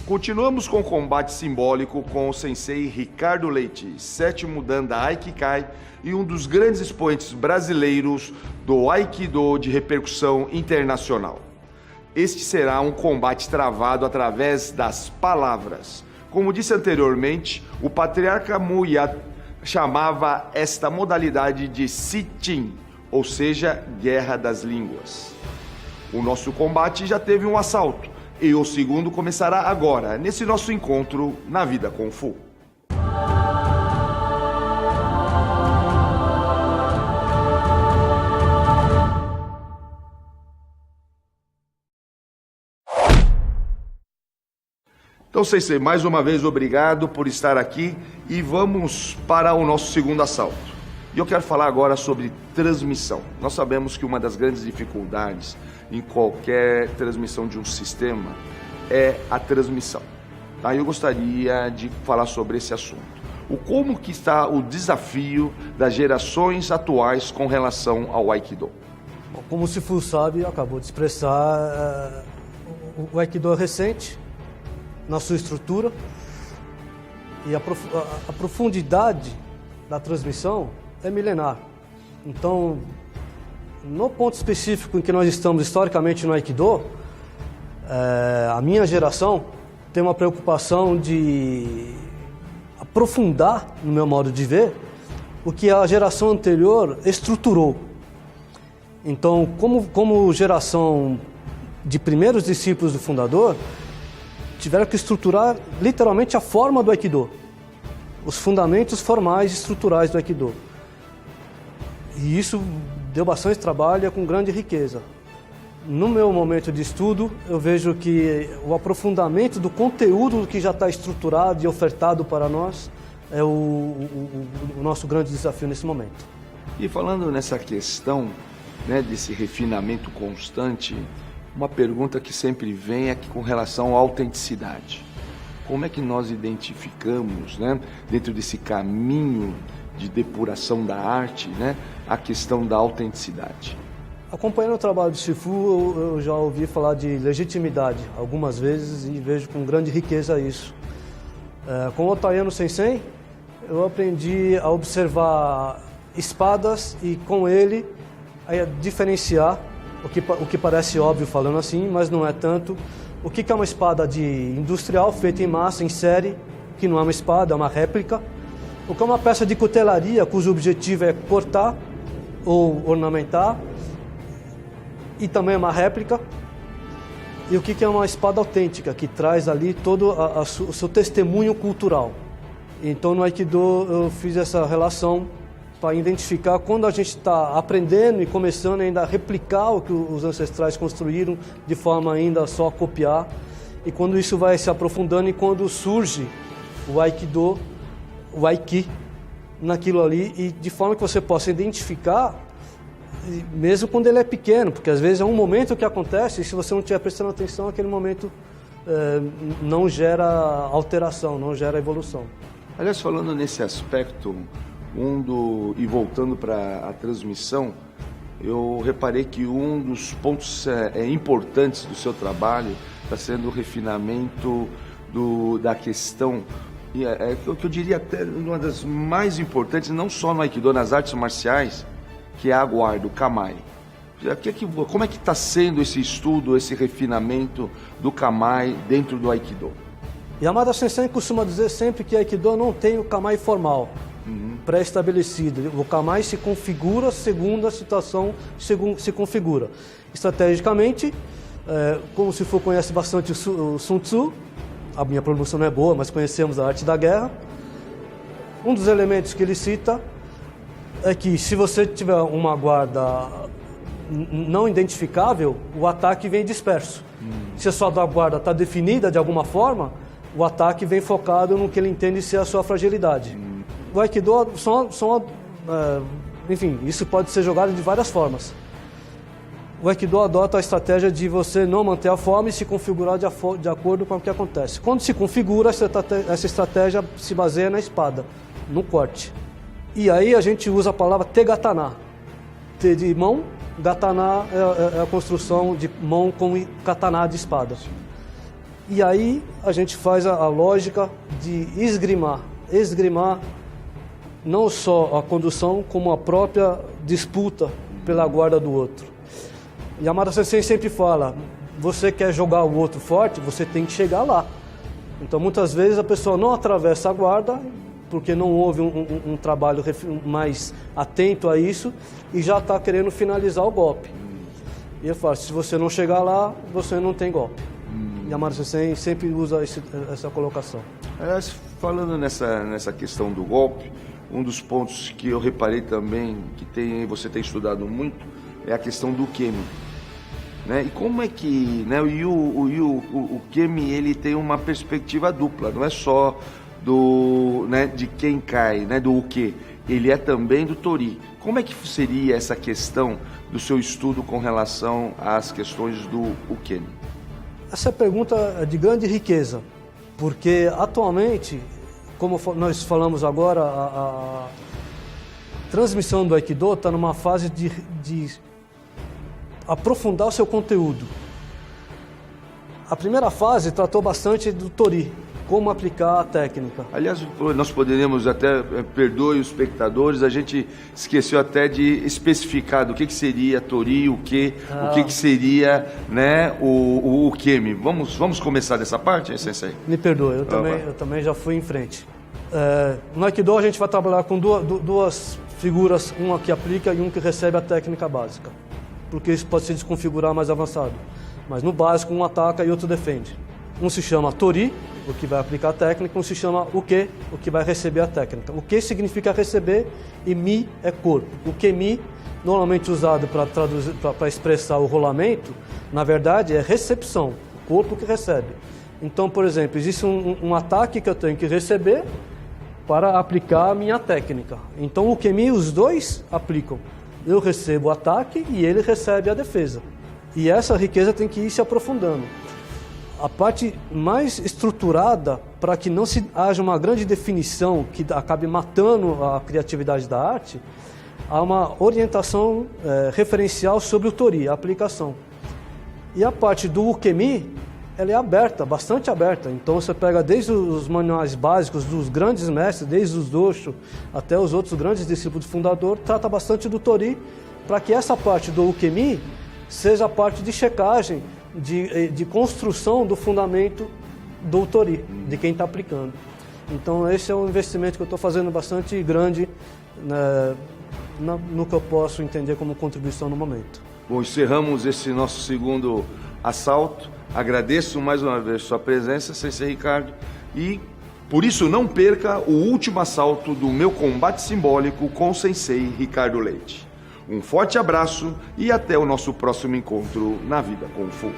Continuamos com o combate simbólico com o sensei Ricardo Leite, sétimo dan da Aikikai e um dos grandes expoentes brasileiros do Aikido de repercussão internacional. Este será um combate travado através das palavras. Como disse anteriormente, o patriarca Muya chamava esta modalidade de Sitchin, ou seja, Guerra das Línguas. O nosso combate já teve um assalto. E o segundo começará agora, nesse nosso encontro na Vida Kung Fu. Então, Sensei, mais uma vez obrigado por estar aqui e vamos para o nosso segundo assalto. E eu quero falar agora sobre transmissão. Nós sabemos que uma das grandes dificuldades em qualquer transmissão de um sistema é a transmissão. Tá? Eu gostaria de falar sobre esse assunto. Como que está o desafio das gerações atuais com relação ao Aikido? Bom, como o Sifu sabe, acabou de expressar, o Aikido é recente na sua estrutura e a profundidade da transmissão é milenar. Então, no ponto específico em que nós estamos historicamente no Aikido, a minha geração tem uma preocupação de aprofundar, no meu modo de ver, o que a geração anterior estruturou. Então, como geração de primeiros discípulos do fundador, tiveram que estruturar literalmente a forma do Aikido, os fundamentos formais e estruturais do Aikido. E isso deu bastante trabalho e é com grande riqueza. No meu momento de estudo, eu vejo que o aprofundamento do conteúdo que já está estruturado e ofertado para nós é o nosso grande desafio nesse momento. E falando nessa questão, né, desse refinamento constante, uma pergunta que sempre vem é com relação à autenticidade. Como é que nós identificamos, né, dentro desse caminho de depuração da arte, né, a questão da autenticidade? Acompanhando o trabalho do Sifu, eu já ouvi falar de legitimidade algumas vezes e vejo com grande riqueza isso. Com o Otayano Sensei, eu aprendi a observar espadas e com ele a diferenciar o que parece óbvio falando assim, mas não é tanto. O que é uma espada industrial feita em massa, em série, que não é uma espada, é uma réplica. O que é uma peça de cutelaria, cujo objetivo é cortar ou ornamentar, e também é uma réplica. E o que é uma espada autêntica, que traz ali todo o seu testemunho cultural. Então no Aikido eu fiz essa relação para identificar quando a gente está aprendendo e começando ainda a replicar o que os ancestrais construíram de forma ainda só a copiar, e quando isso vai se aprofundando e quando surge o Aikido, o Aiki, naquilo ali, e de forma que você possa identificar, mesmo quando ele é pequeno, porque às vezes é um momento que acontece e se você não estiver prestando atenção, aquele momento não gera alteração, não gera evolução. Aliás, falando nesse aspecto, e voltando para a transmissão, eu reparei que um dos pontos importantes do seu trabalho está sendo o refinamento da questão, que eu diria até uma das mais importantes, não só no Aikido, nas artes marciais, que é a guarda, o Kamae. Como é que está sendo esse estudo, esse refinamento do Kamae dentro do Aikido? Yamada Sensei costuma dizer sempre que Aikido não tem o Kamae formal, pré-estabelecido. O Kamae se configura segundo a situação, se configura. Estrategicamente, como se for conhece bastante o Sun Tzu, a minha pronúncia não é boa, mas conhecemos a arte da guerra. Um dos elementos que ele cita é que se você tiver uma guarda não identificável, o ataque vem disperso. Se a sua guarda está definida de alguma forma, o ataque vem focado no que ele entende ser a sua fragilidade. O Aikido, enfim, isso pode ser jogado de várias formas. O Aikido adota a estratégia de você não manter a forma e se configurar de acordo com o que acontece. Quando se configura, essa estratégia se baseia na espada, no corte. E aí a gente usa a palavra Tegatana. Te de mão, Gatana é a construção de mão com katana de espada. E aí a gente faz a lógica de esgrimar não só a condução, como a própria disputa pela guarda do outro. Yamada Sensei sempre fala, você quer jogar o outro forte, você tem que chegar lá. Então muitas vezes a pessoa não atravessa a guarda, porque não houve um trabalho mais atento a isso, e já está querendo finalizar o golpe. E eu falo, se você não chegar lá, você não tem golpe. Yamada Sensei sempre usa essa colocação. Aliás, falando nessa questão do golpe, um dos pontos que eu reparei também, que você tem estudado muito, é a questão do Kemi. Né? E como é que, né, o Kemi ele tem uma perspectiva dupla, não é só de quem cai, né, do Uke, ele é também do Tori. Como é que seria essa questão do seu estudo com relação às questões do Ukemi? Essa pergunta é de grande riqueza, porque atualmente, como nós falamos agora, a transmissão do Aikido está numa fase de aprofundar o seu conteúdo. A primeira fase tratou bastante do Tori, como aplicar a técnica. Aliás, nós poderíamos até, perdoe os espectadores, a gente esqueceu até de especificar do que seria Tori, o que seria, né, o Ukemi. Vamos começar dessa parte, Sensei? Me perdoe, eu também já fui em frente. No Aikido a gente vai trabalhar com duas figuras, uma que aplica e uma que recebe a técnica básica, porque isso pode se desconfigurar mais avançado. Mas no básico, um ataca e outro defende. Um se chama Tori, o que vai aplicar a técnica, um se chama Uke, o que vai receber a técnica. O que significa receber e Mi é corpo. O que Mi, normalmente usado para expressar o rolamento, na verdade é recepção, o corpo que recebe. Então, por exemplo, existe um ataque que eu tenho que receber para aplicar a minha técnica. Então, o que Mi, os dois aplicam. Eu recebo o ataque e ele recebe a defesa. E essa riqueza tem que ir se aprofundando. A parte mais estruturada, para que não se haja uma grande definição que acabe matando a criatividade da arte, há uma orientação referencial sobre o Tori, a aplicação. E a parte do Ukemi, ela é aberta, bastante aberta. Então você pega desde os manuais básicos dos grandes mestres, desde os Dosho até os outros grandes discípulos do fundador, trata bastante do Tori, para que essa parte do Ukemi seja a parte de checagem, de construção do fundamento do Tori, de quem está aplicando. Então esse é um investimento que eu estou fazendo bastante grande, né, no que eu posso entender como contribuição no momento. Bom, encerramos esse nosso segundo assalto. Agradeço mais uma vez sua presença, Sensei Ricardo, e por isso não perca o último assalto do meu combate simbólico com o Sensei Ricardo Leite. Um forte abraço e até o nosso próximo encontro na Vida Kung Fu.